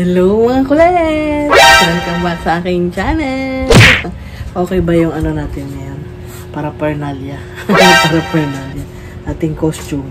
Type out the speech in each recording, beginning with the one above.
Hello mga kulit! Welcome back sa aking channel! Okay ba yung ano natin ngayon? Paraphernalia. Paraphernalia. Ating costume.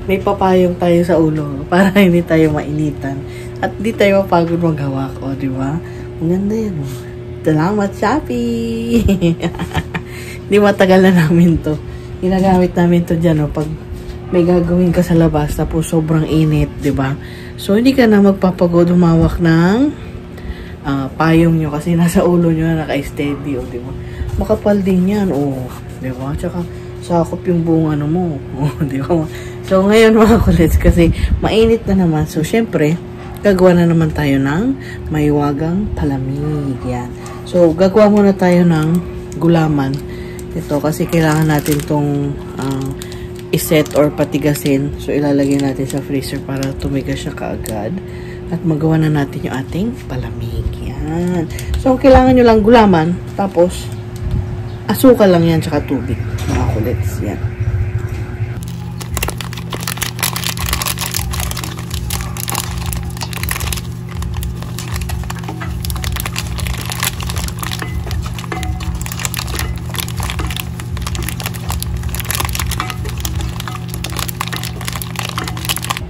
May papayong tayo sa ulo para hindi tayo mainitan. At di tayo mapagod maghawak. O, di ba? Maganda yan. O. Salamat, Shopee! Di matagal na namin to. Ginagamit namin to dyan. O, pag may gagawin ka sa labas tapos sobrang init, di ba? So, hindi ka na magpapagod humawak ng payong nyo kasi nasa ulo nyo na naka-steady, o, di ba? Makapal din yan, o, di ba? Tsaka, sakop yung buong ano mo, o, di ba? So, ngayon mga kulits, kasi mainit na naman. So, syempre, gagawa na naman tayo ng maiwagang palamig, yan. So, gagawa muna tayo ng gulaman. Ito, kasi kailangan natin tong iset or patigasin. So, ilalagay natin sa freezer para tumigas siya kaagad. At magawa na natin yung ating palamig. Yan. So, kailangan nyo lang gulaman. Tapos, asukal lang yan tsaka tubig. Mga kulits. Yan.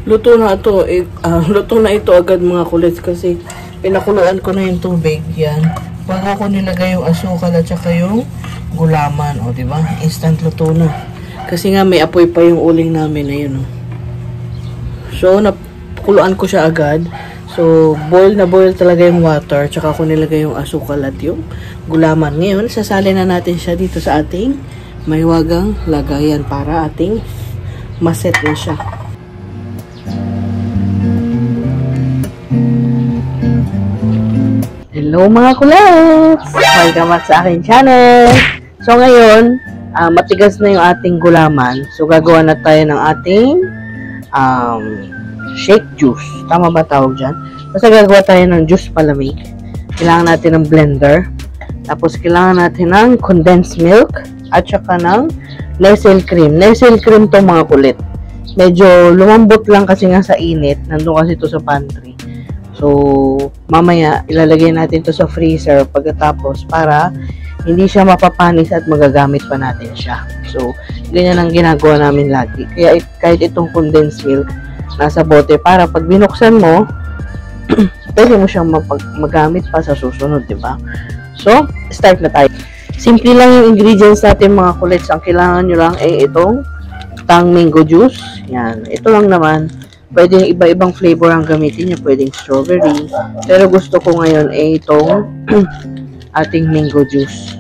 Luto na ito, luto na ito agad mga kulits kasi pinakuluan ko na yung tubig, yan. Bago ko nilagay yung asukal at saka yung gulaman, o diba? Instant luto na. Kasi nga may apoy pa yung uling namin, ayun o. So, napakuluan ko siya agad. So, boil na boil talaga yung water, tsaka ko nilagay yung asukal at yung gulaman. Ngayon, sasali na natin siya dito sa ating maiwagang lagayan para ating maset na siya. Hello mga kulits! Welcome back sa aking channel! So ngayon, matigas na yung ating gulaman. So gagawa na tayo ng ating shake juice. Tama ba tawag dyan? Basta gagawa tayo ng juice palamig. Kailangan natin ng blender. Tapos kailangan natin ng condensed milk. At saka ng Nestle cream. Nestle cream to mga kulit. Medyo lumambot lang kasi nga sa init. Nandun kasi to sa pantry. So, mamaya, ilalagay natin to sa freezer pagkatapos para hindi siya mapapanis at magagamit pa natin siya. So, ganyan ang ginagawa namin lagi. Kaya kahit itong condensed milk, nasa bote para pag binuksan mo, pwede mo siyang magamit pa sa susunod, di ba? So, start na tayo. Simple lang yung ingredients natin mga kulits. Ang kailangan nyo lang ay itong tang mango juice. Yan. Ito lang naman. Pwedeng iba-ibang flavor ang gamitin niya. Pwedeng strawberry. Pero gusto ko ngayon ay itong ating mango juice.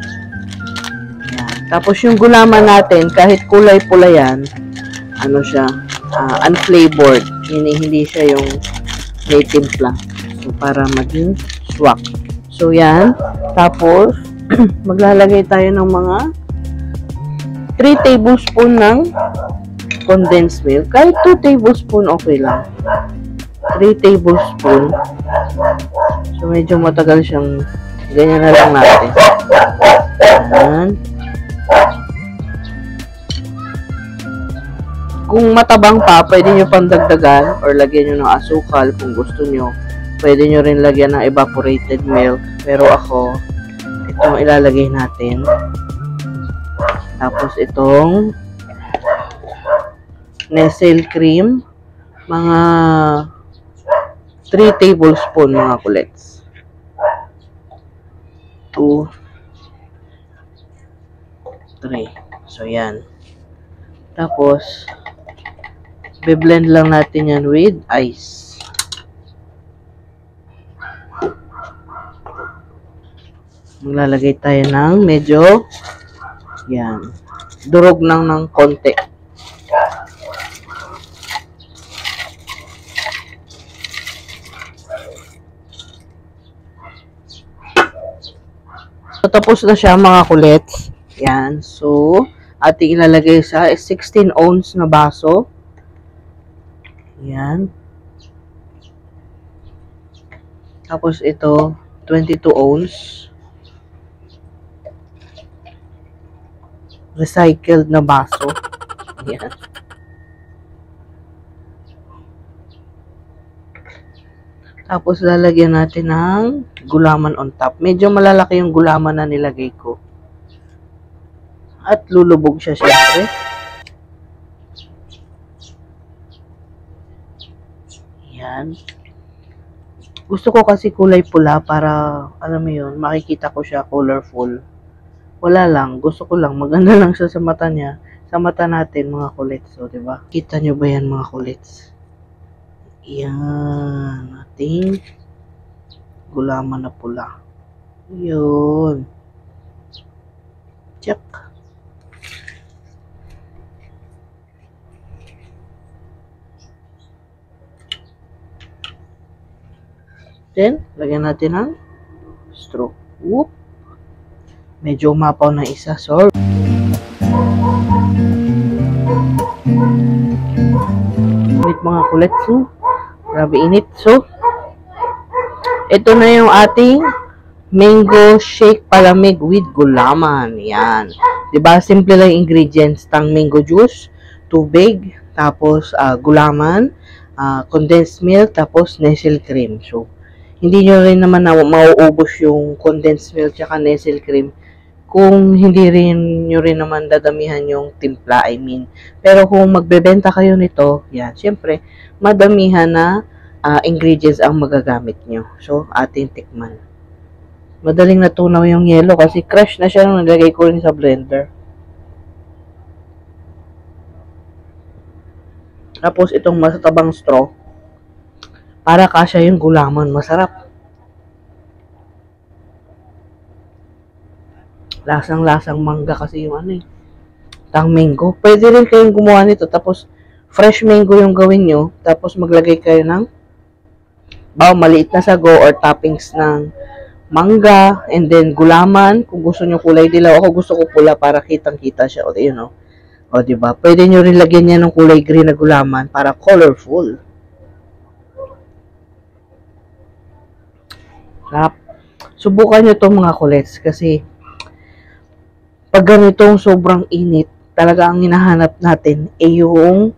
Yan. Tapos yung gulaman natin, kahit kulay pula yan, ano siya, unflavored. Hindi siya yung may timpla. So, para maging swak. So, yan. Tapos, maglalagay tayo ng mga 3 tablespoon ng condensed milk. Kahit 2 tablespoon, okay lang. 3 tablespoon. So, medyo matagal siyang ganyan na lang natin. Ayan. Kung matabang pa, pwede nyo pang dagdagan or lagyan nyo ng asukal kung gusto nyo. Pwede nyo rin lagyan ng evaporated milk. Pero ako, itong ilalagay natin. Tapos itong Nestle cream, mga 3 tablespoon mga kulits. 2, 3. So, yan. Tapos, be-blend lang natin yan with ice. Maglalagay tayo ng medyo, yan, durog ng konti. So, tapos na siya mga kulits. Yan. So, ating ilalagay sa 16 ounce na baso. Yan. Tapos ito, 22 ounce. Recycled na baso. Yan. Tapos, lalagyan natin ng gulaman on top. Medyo malalaki yung gulaman na nilagay ko. At lulubog siya syempre. Yan. Gusto ko kasi kulay pula para, alam mo yun, makikita ko siya colorful. Wala lang. Gusto ko lang. Maganda lang siya sa mata niya. Sa mata natin, mga kulits. So, diba? Kita nyo ba yan, mga kulits? Yan. Ating gulaman na pula. Yun. Check. Then, lagyan natin ng straw. Whoop. Medyo umapaw na isa. Sorry. Init mga kulits. So, grabe init. So, ito na yung ating mango shake palamig with gulaman. Yan. Diba? Simple lang ingredients. Tang mango juice, tubig, tapos gulaman, condensed milk, tapos Nestle cream. So, hindi nyo rin naman mauubos yung condensed milk tsaka Nestle cream kung hindi rin nyo rin naman dadamihan yung timpla, I mean. Pero kung magbebenta kayo nito, yan, syempre, madamihan na ingredients ang magagamit nyo. So, ating tikman. Madaling natunaw yung yelo kasi crush na siya nung nalagay ko rin sa blender. Tapos, itong masatabang straw, para kasya yung gulaman. Masarap. Lasang-lasang mangga kasi yung ano eh. Tang mango. Pwede rin kayong gumawa nito. Tapos, fresh mango yung gawin nyo. Tapos, maglagay kayo ng maliit na sago or toppings ng mangga. And then, gulaman. Kung gusto nyo kulay dilaw. Ako gusto ko pula para kitang-kita siya. O, yun o. O, diba? Pwede nyo rin lagyan niya ng kulay green na gulaman para colorful. Sarap. Subukan nyo itong mga kulets kasi pag ganitong sobrang init, talaga ang hinahanap natin ay yung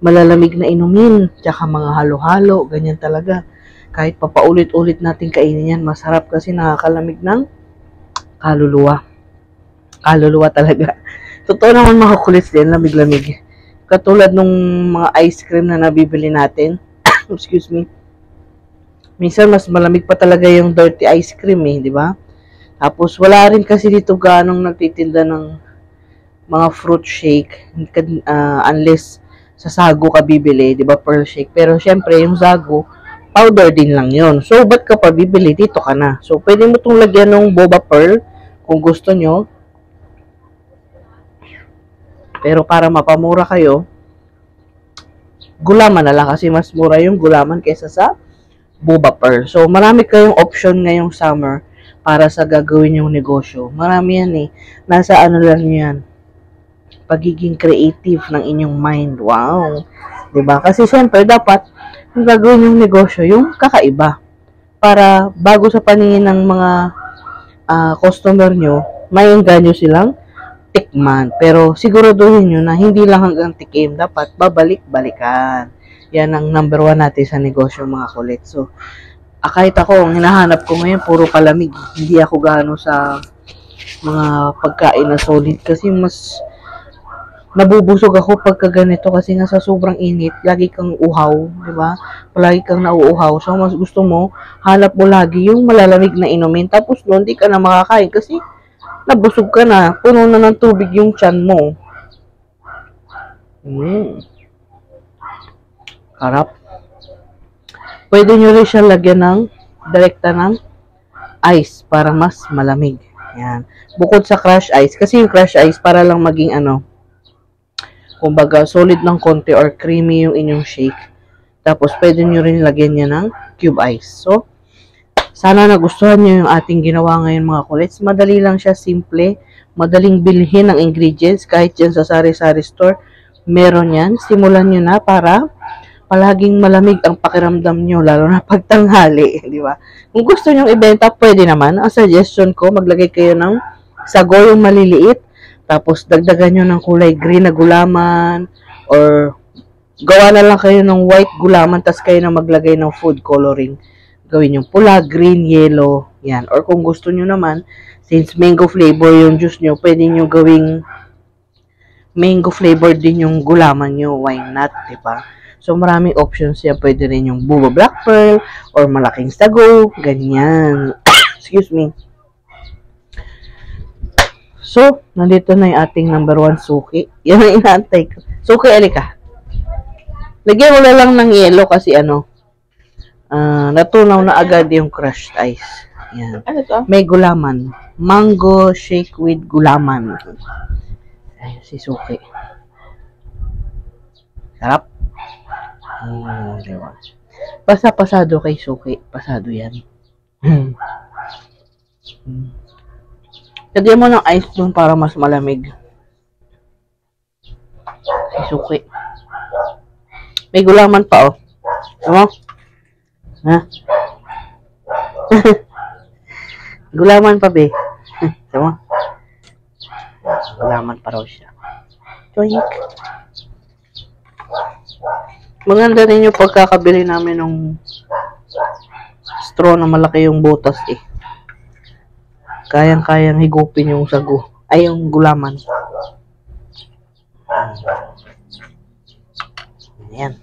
malalamig na inumin, tsaka mga halo-halo, ganyan talaga. Kahit papaulit-ulit natin kainin yan, masarap kasi nakakalamig ng kaluluwa. Kaluluwa talaga. Totoo naman mga kulets din, lamig-lamig. Katulad nung mga ice cream na nabibili natin, excuse me, minsan mas malamig pa talaga yung dirty ice cream eh, di ba? Tapos wala rin kasi dito ganong nagtitinda ng mga fruit shake unless sa sago ka bibili, di ba, pearl shake. Pero syempre yung sago, powder din lang yon. So ba't ka pa bibili? Dito ka na. So pwede mo itong lagyan ng boba pearl kung gusto nyo. Pero para mapamura kayo, gulaman na lang kasi mas mura yung gulaman kaysa sa boba pearl. So, marami kayong option ngayong summer para sa gagawin yung negosyo. Marami yan eh. Nasa ano lang yan. Pagiging creative ng inyong mind. Wow. Diba? Kasi syempre, dapat yung gagawin yung negosyo, yung kakaiba. Para bago sa paningin ng mga customer nyo, maingganyo silang tikman. Pero siguraduhin nyo na hindi lang hanggang tikim. Dapat babalik-balikan. Yan ang number 1 natin sa negosyo, mga kulit. So, kahit ako, ang hinahanap ko ngayon, puro palamig. Hindi ako gaano sa mga pagkain na solid. Kasi mas nabubusog ako pagka ganito. Kasi nga sa sobrang init, lagi kang uhaw. Diba? Palagi kang nauuhaw. So, mas gusto mo, hanap mo lagi yung malalamig na inumin. Tapos doon, di ka na makakain. Kasi nabusog ka na. Puno na ng tubig yung tiyan mo. Harap. Pwede nyo rin siya lagyan ng direkta ng ice para mas malamig. Yan. Bukod sa crush ice. Kasi yung crush ice para lang maging kumbaga solid ng konti or creamy yung inyong shake. Tapos pwede nyo rin lagyan niya ng cube ice. So, sana nagustuhan nyo yung ating ginawa ngayon, mga kulits. Madali lang siya, simple. Madaling bilhin ang ingredients. Kahit dyan sa sari-sari store, meron yan. Simulan nyo na para palaging malamig ang pakiramdam nyo, lalo na pagtanghali, di ba? Kung gusto nyo ibenta, pwede naman. Ang suggestion ko, maglagay kayo ng sago yung maliliit, tapos dagdagan nyo ng kulay green na gulaman, or gawa na lang kayo ng white gulaman, tapos kayo na maglagay ng food coloring. gawin yung pula, green, yellow, yan. Or kung gusto nyo naman, since mango flavor yung juice nyo, pwede nyo gawing mango flavor din yung gulaman nyo. Why not, diba? So, maraming options yan. Pwede rin yung Buba Black Pearl or malaking sago. Ganyan. Excuse me. So, nandito na yung ating number 1 suki. Yan ang inaantay ko. Suki, alika. Lagyan mo na lang ng yelo kasi natunaw na agad yung crushed ice. Yan. Ano to? May gulaman. Mango shake with gulaman. Ay, si Suki. Sarap. Diba? Basta pasado kay Suki. Pasado yan. Lagyan mo ng ice dun para mas malamig. Si Suki. May gulaman pa, oh. Tama? Ha? Gulaman pa, be. Tama? Gulaman pa raw siya. Choink. Maganda rin yung pagkakabili namin ng straw na malaki yung butas, eh. Kayang-kayang higupin yung sago. Ay, yung gulaman. Ayan.